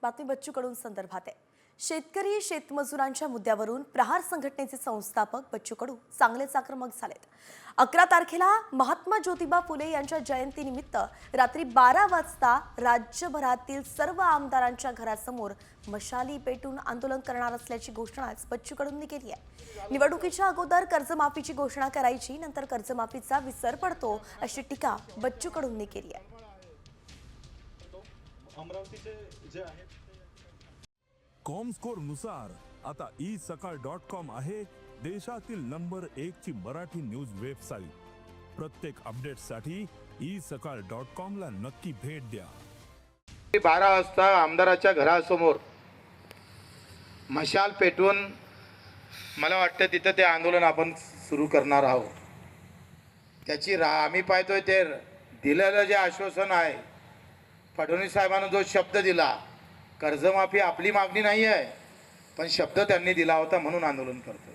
बातमी बच्चू कडू संदर्भात आहे। शेतकरी शेतमजुरांच्या मुद्द्यावरून प्रहार संघटनेचे संस्थापक बच्चू कडू चांगलेच आक्रमक झालेत। 11 तारखेला महात्मा ज्योतिबा फुले यांच्या जयंतीनिमित्त रात्री 12 वाजता राज्यभरातील सर्व आमदारांच्या घरासमोर मशाली पेटून आंदोलन करणार असल्याची घोषणाच बच्चू कडूंनी केली आहे। निवडणुकीच्या अगोदर कर्जमाफीची घोषणा करायची, नंतर कर्जमाफीचा विसर पडतो अशी टीका बच्चू कडूंनी केली आहे। कॉमस्कोर नुसार आता isakal.com आहे देशातील नंबर 1 ची मराठी न्यूज वेबसाईट। प्रत्येक अपडेटसाठी isakal.com ला नक्की भेट द्या। 12 वाजता आमदाराच्या घरासमोर मशाल पेटवून मला वाटतं तिथं ते आंदोलन आपण सुरू करणार आहोत। त्याची आम्ही पाहतोय ते दिलेलं जे आश्वासन आहे, फडणवीस साहेबांना जो शब्द दिला, कर्जमाफी आपली मागणी नाही आहे, पण शब्द त्यांनी दिला होता म्हणून आंदोलन करतोय।